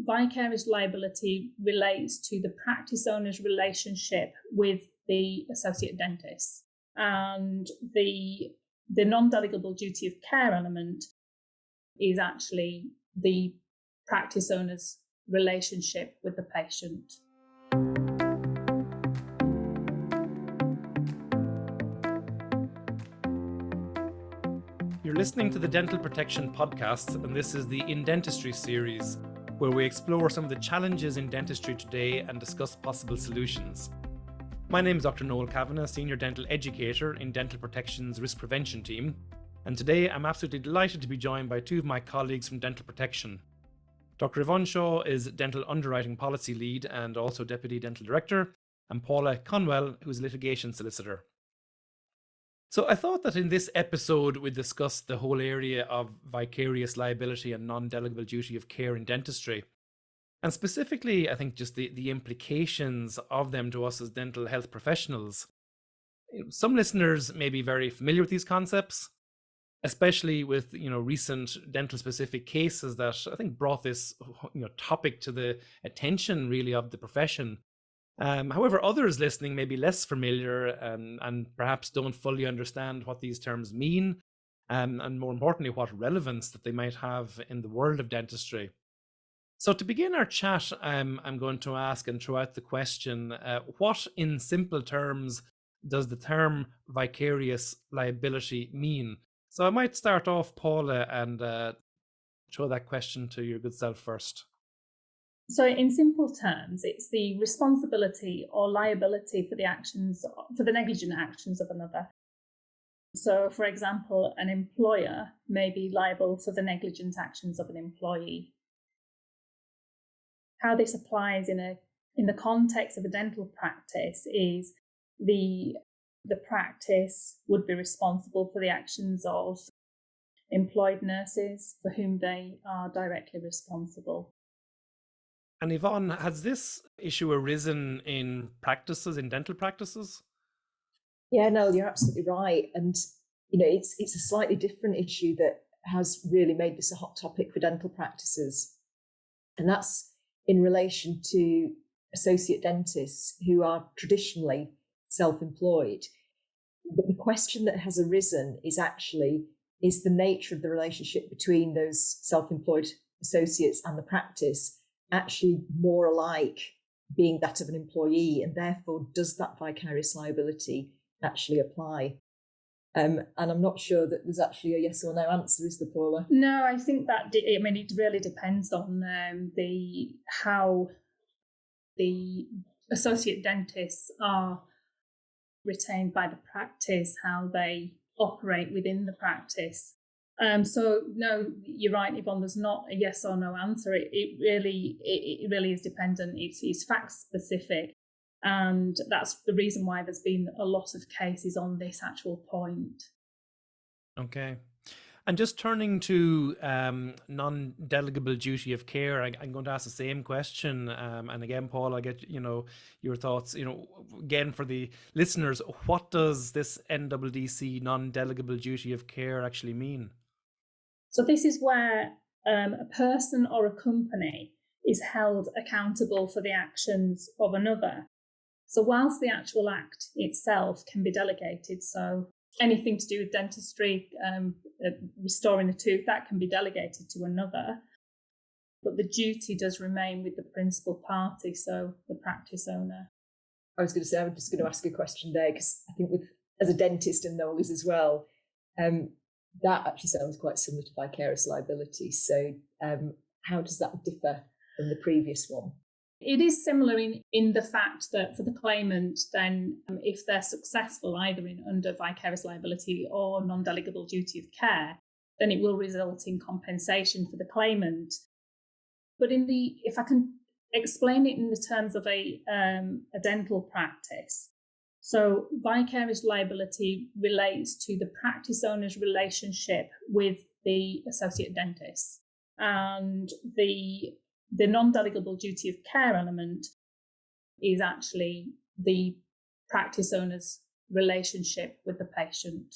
vicarious liability relates to the practice owner's relationship with the associate dentist. And the non-delegable duty of care element is actually the practice owner's relationship with the patient. You're listening to the Dental Protection Podcast, and this is the In Dentistry series, where we explore some of the challenges in dentistry today and discuss possible solutions. My name is Dr. Noel Kavanagh, Senior Dental Educator in Dental Protection's Risk Prevention Team, and today I'm absolutely delighted to be joined by two of my colleagues from Dental Protection. Dr. Yvonne Shaw is Dental Underwriting Policy Lead and also Deputy Dental Director, and Paula Conwell, who is Litigation Solicitor. So I thought that in this episode we'd discuss the whole area of vicarious liability and non-delegable duty of care in dentistry. And specifically, I think just the implications of them to us as dental health professionals. Some listeners may be very familiar with these concepts, especially with recent dental specific cases that I think brought this topic to the attention really of the profession. However, others listening may be less familiar and perhaps don't fully understand what these terms mean, and more importantly, what relevance that they might have in the world of dentistry. So to begin our chat, I'm going to ask and throw out the question, what in simple terms does the term vicarious liability mean? So I might start off, Paula, and throw that question to your good self first. So in simple terms, it's the responsibility or liability for the negligent actions of another. So, for example, an employer may be liable for the negligent actions of an employee. How this applies in the context of a dental practice is the practice would be responsible for the actions of employed nurses for whom they are directly responsible. And Yvonne, has this issue arisen in dental practices? Yeah, no, you're absolutely right. And, it's a slightly different issue that has really made this a hot topic for dental practices. And that's in relation to associate dentists who are traditionally self-employed. But the question that has arisen is the nature of the relationship between those self-employed associates and the practice actually more alike being that of an employee, and therefore does that vicarious liability actually apply? And I'm not sure that there's actually a yes or no answer, is there, Paula? No, I think that it really depends on how the associate dentists are retained by the practice, how they operate within the practice. So no, you're right, Yvonne. There's not a yes or no answer. It really is dependent. It's fact specific, and that's the reason why there's been a lot of cases on this actual point. Okay, and just turning to non-delegable duty of care, I'm going to ask the same question. And again, Paul, I get your thoughts. Again, for the listeners, what does this NDDC non-delegable duty of care actually mean? So this is where a person or a company is held accountable for the actions of another. So whilst the actual act itself can be delegated, so anything to do with dentistry, restoring a tooth, that can be delegated to another, but the duty does remain with the principal party, so the practice owner. I was going to say, I'm just going to ask a question there, because I think as a dentist, and Noel is as well, that actually sounds quite similar to vicarious liability. So how does that differ from the previous one? It is similar in the fact that for the claimant, then if they're successful either under vicarious liability or non-delegable duty of care, then it will result in compensation for the claimant. But if I can explain it in the terms of a dental practice, so vicarious liability relates to the practice owner's relationship with the associate dentist, and the non-delegable duty of care element is actually the practice owner's relationship with the patient.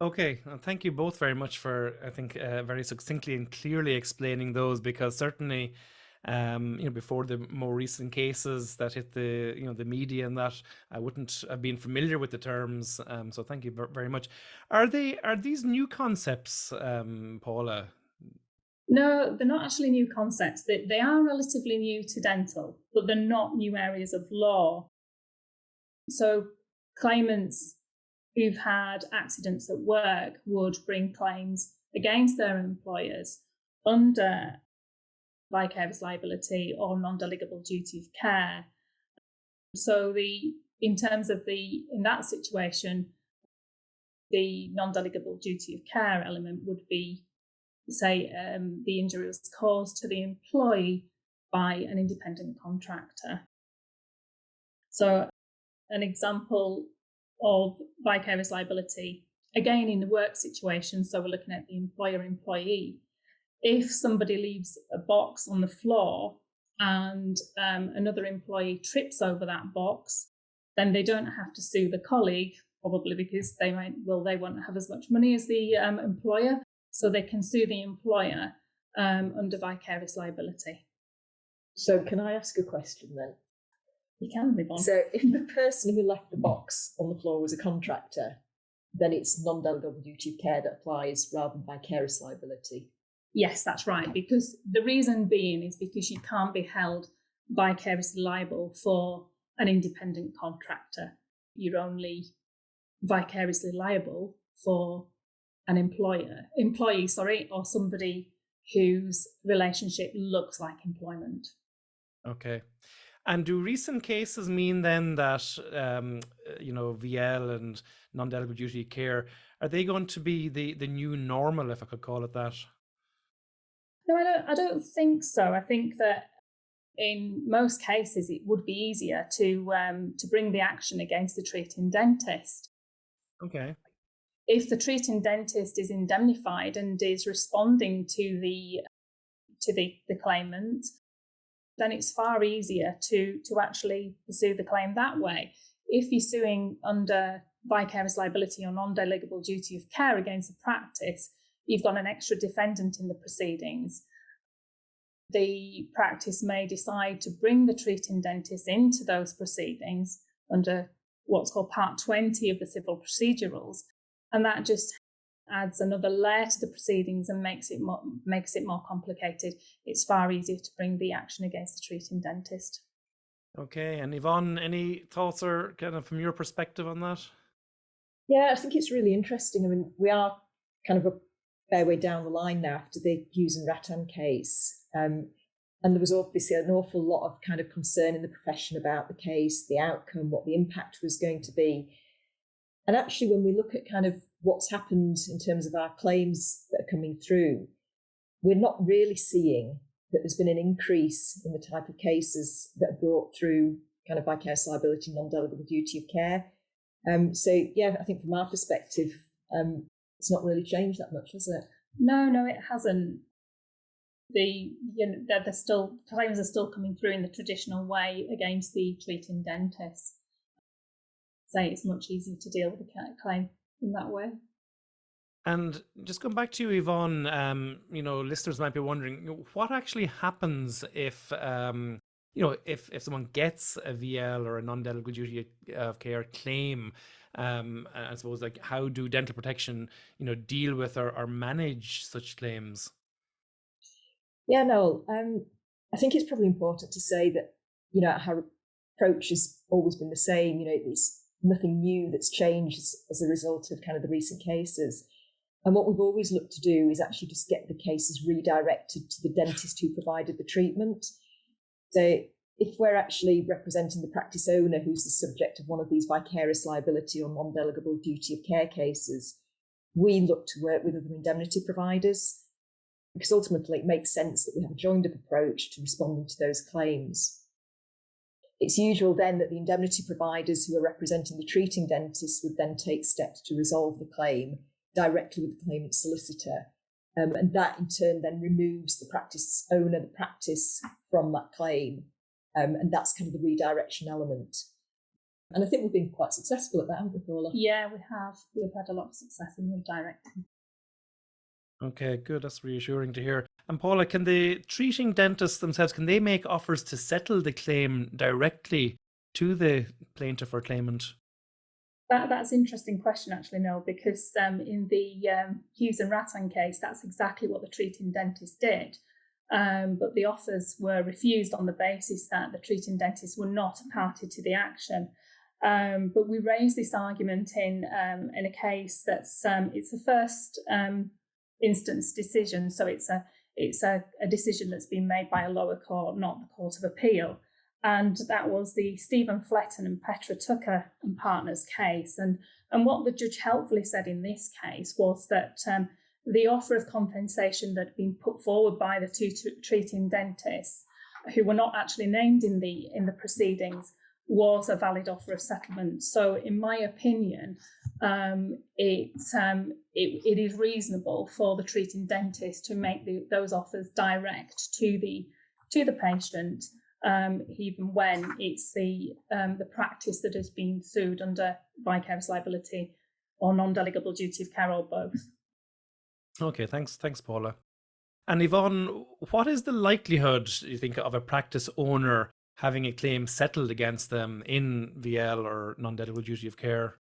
Okay, thank you both very much for, I think, very succinctly and clearly explaining those, because certainly before the more recent cases that hit the media and that. I wouldn't have been familiar with the terms. So thank you very much. Are these new concepts, Paula? No, they're not actually new concepts. They are relatively new to dental, but they're not new areas of law. So claimants who've had accidents at work would bring claims against their employers under vicarious liability or non-delegable duty of care. So in that situation, the non-delegable duty of care element would be, say, the injury was caused to the employee by an independent contractor. So an example of vicarious liability, again in the work situation, so we're looking at the employer-employee. If somebody leaves a box on the floor and another employee trips over that box, then they don't have to sue the colleague, probably because they won't have as much money as the employer, so they can sue the employer under vicarious liability. So can I ask a question then? You can move on. So if the person who left the box on the floor was a contractor, then it's non-delegable duty of care that applies rather than vicarious liability. Yes, that's right. Because the reason being is because you can't be held vicariously liable for an independent contractor. You're only vicariously liable for an employee, or somebody whose relationship looks like employment. Okay. And do recent cases mean then that, VL and non-delegable duty of care, are they going to be the new normal, if I could call it that? No, I don't think so. I think that in most cases it would be easier to bring the action against the treating dentist. Okay. If the treating dentist is indemnified and is responding to the claimant, then it's far easier to actually pursue the claim that way. If you're suing under vicarious liability or non-delegable duty of care against the practice, you've got an extra defendant in the proceedings. The practice may decide to bring the treating dentist into those proceedings under what's called Part 20 of the Civil Procedurals, and that just adds another layer to the proceedings and makes it more complicated. It's far easier to bring the action against the treating dentist. Okay, and Yvonne, any thoughts or kind of from your perspective on that? Yeah, I think it's really interesting. I mean, we are kind of a fair way down the line now after the Hughes and Rattan case. And there was obviously an awful lot of kind of concern in the profession about the case, the outcome, what the impact was going to be. And actually, when we look at kind of what's happened in terms of our claims that are coming through, we're not really seeing that there's been an increase in the type of cases that are brought through kind of vicarious liability, non-delegable duty of care. So, yeah, I think from our perspective, it's not really changed that much, has it? No, it hasn't. Claims are still coming through in the traditional way against the treating dentist. Say it's much easier to deal with a claim in that way. And just going back to you, Yvonne, listeners might be wondering what actually happens if someone gets a VL or a non-delegable duty of care claim. I suppose, like, how do dental protection, deal with or manage such claims? Yeah, no, I think it's probably important to say that, our approach has always been the same. It's nothing new that's changed as a result of kind of the recent cases. And what we've always looked to do is actually just get the cases redirected to the dentist who provided the treatment. So if we're actually representing the practice owner who's the subject of one of these vicarious liability or non-delegable duty of care cases, we look to work with other indemnity providers, because ultimately it makes sense that we have a joined-up approach to responding to those claims. It's usual then that the indemnity providers who are representing the treating dentist would then take steps to resolve the claim directly with the claimant solicitor. And that in turn then removes the practice owner, the practice from that claim. And that's kind of the redirection element. And I think we've been quite successful at that, haven't we, Paula? Yeah, we have. We've had a lot of success in redirecting. Okay, good. That's reassuring to hear. And Paula, can the treating dentists themselves, can they make offers to settle the claim directly to the plaintiff or claimant? That's an interesting question, actually, Noel, because in the Hughes and Rattan case, that's exactly what the treating dentist did. But the offers were refused on the basis that the treating dentists were not a party to the action. But we raised this argument in a case that's it's a first instance decision, so it's a decision that's been made by a lower court, not the Court of Appeal. And that was the Stephen Fletton and Petra Tucker and Partners case. And what the judge helpfully said in this case was that the offer of compensation that had been put forward by the two treating dentists, who were not actually named in the proceedings, was a valid offer of settlement. So, in my opinion, it is reasonable for the treating dentist to make those offers direct to the patient. Even when it's the practice that has been sued under vicarious liability or non-delegable duty of care, or both. Okay, thanks, Paula. And Yvonne, what is the likelihood, you think, of a practice owner having a claim settled against them in VL or non-delegable duty of care?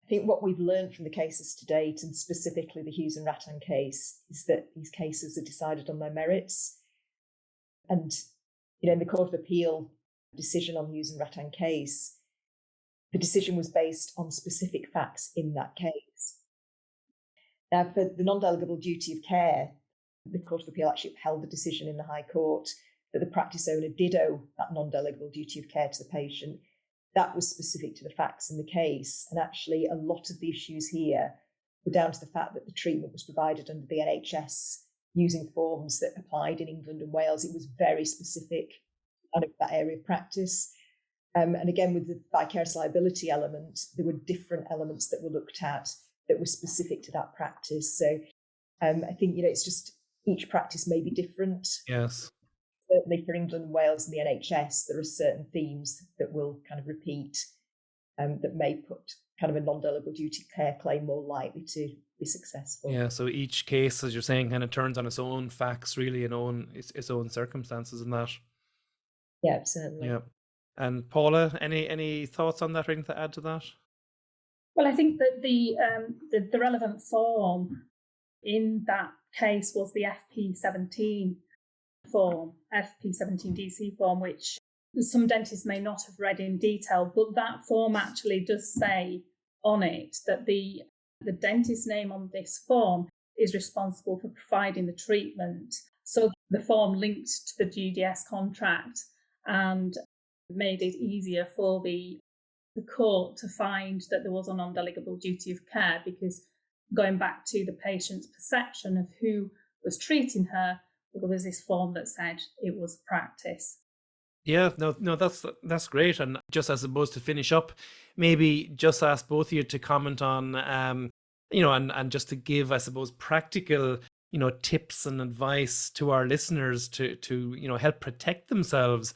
I think what we've learned from the cases to date, and specifically the Hughes and Rattan case, is that these cases are decided on their merits. And in the Court of Appeal decision on the Hughes and Rattan case, the decision was based on specific facts in that case. Now, for the non-delegable duty of care, the Court of Appeal actually upheld the decision in the High Court that the practice owner did owe that non-delegable duty of care to the patient. That was specific to the facts in the case. And actually, a lot of the issues here were down to the fact that the treatment was provided under the NHS using forms that applied in England and Wales. It was very specific to that area of practice. And again, with the vicarious liability element, there were different elements that were looked at that were specific to that practice. So I think, it's just each practice may be different. Yes. Certainly for England and Wales and the NHS, there are certain themes that will kind of repeat that may put kind of a non-delegable duty care claim more likely to be successful. Yeah, so each case, as you're saying, kind of turns on its own facts, really, and its own circumstances in that. Yeah, certainly. Yeah. And Paula, any thoughts on that or anything to add to that? Well, I think that the relevant form in that case was the FP17 form, FP17DC form, which some dentists may not have read in detail, but that form actually does say on it that the dentist's name on this form is responsible for providing the treatment. So the form linked to the GDS contract and made it easier for the court to find that there was a non-delegable duty of care, because going back to the patient's perception of who was treating her, there was this form that said it was practice. Yeah, no, that's great. And just as opposed to finish up, maybe just ask both of you to comment on, and just to give, I suppose, practical, tips and advice to our listeners to help protect themselves,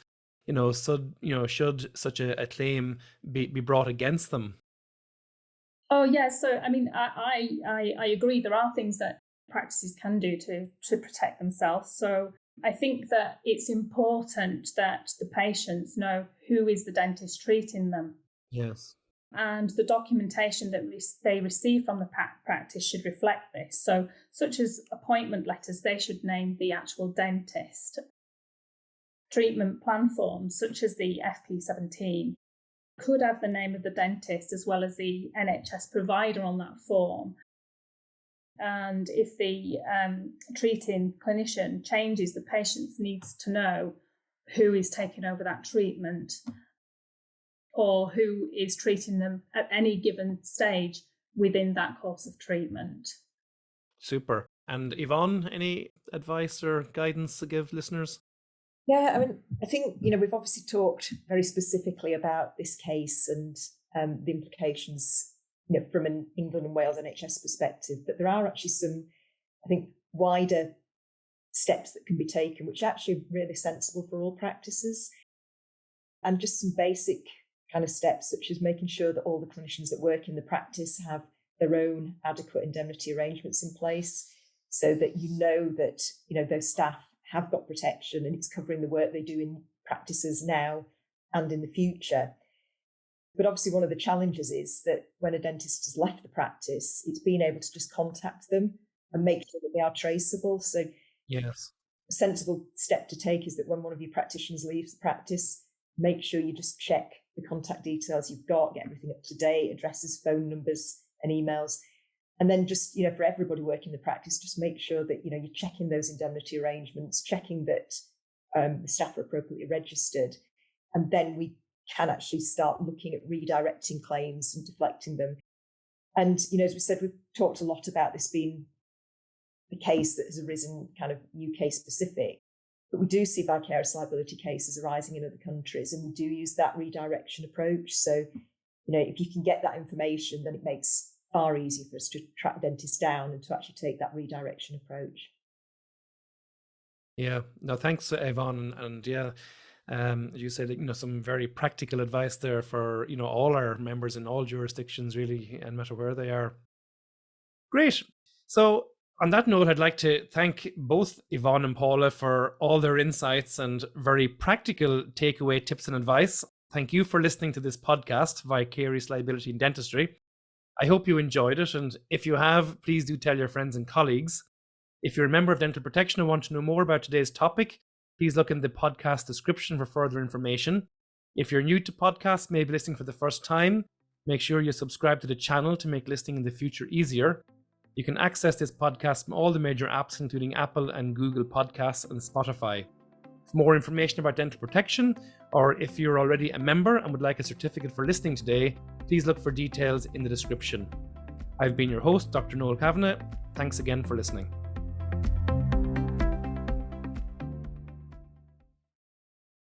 should such a claim be brought against them. Oh, yeah. So, I mean, I agree. There are things that practices can do to protect themselves. So I think that it's important that the patients know who is the dentist treating them. Yes. And the documentation that they receive from the practice should reflect this. So, such as appointment letters, they should name the actual dentist. Treatment plan forms, such as the FP17, could have the name of the dentist as well as the NHS provider on that form. And if the treating clinician changes, the patient needs to know who is taking over that treatment or who is treating them at any given stage within that course of treatment. Super. And Yvonne, any advice or guidance to give listeners? Yeah, I mean, I think, we've obviously talked very specifically about this case and the implications, from an England and Wales NHS perspective, but there are actually some, I think, wider steps that can be taken, which are actually really sensible for all practices. And just some basic kind of steps, such as making sure that all the clinicians that work in the practice have their own adequate indemnity arrangements in place. so that that those staff have got protection and it's covering the work they do in practices now and in the future. But obviously one of the challenges is that when a dentist has left the practice, it's being able to just contact them and make sure that they are traceable. So yes, a sensible step to take is that when one of your practitioners leaves the practice, make sure you just check the contact details you've got, get everything up to date, addresses, phone numbers and emails. And then just, for everybody working in the practice, just make sure that, you're checking those indemnity arrangements, checking that the staff are appropriately registered. And then we can actually start looking at redirecting claims and deflecting them. And, as we said, we've talked a lot about this being a case that has arisen kind of UK specific, but we do see vicarious liability cases arising in other countries, and we do use that redirection approach. So, if you can get that information, then it makes far easier for us to track dentists down and to actually take that redirection approach. Yeah, no, thanks, Yvonne. And yeah, you said, some very practical advice there for, all our members in all jurisdictions, really, no matter where they are. Great. So on that note, I'd like to thank both Yvonne and Paula for all their insights and very practical takeaway tips and advice. Thank you for listening to this podcast, Vicarious Liability in Dentistry. I hope you enjoyed it. And if you have, please do tell your friends and colleagues. If you're a member of Dental Protection and want to know more about today's topic, please look in the podcast description for further information. If you're new to podcasts, maybe listening for the first time, make sure you subscribe to the channel to make listening in the future easier. You can access this podcast from all the major apps, including Apple and Google Podcasts and Spotify. For more information about dental protection, or if you're already a member and would like a certificate for listening today, please look for details in the description. I've been your host, Dr. Noel Kavanagh. Thanks again for listening.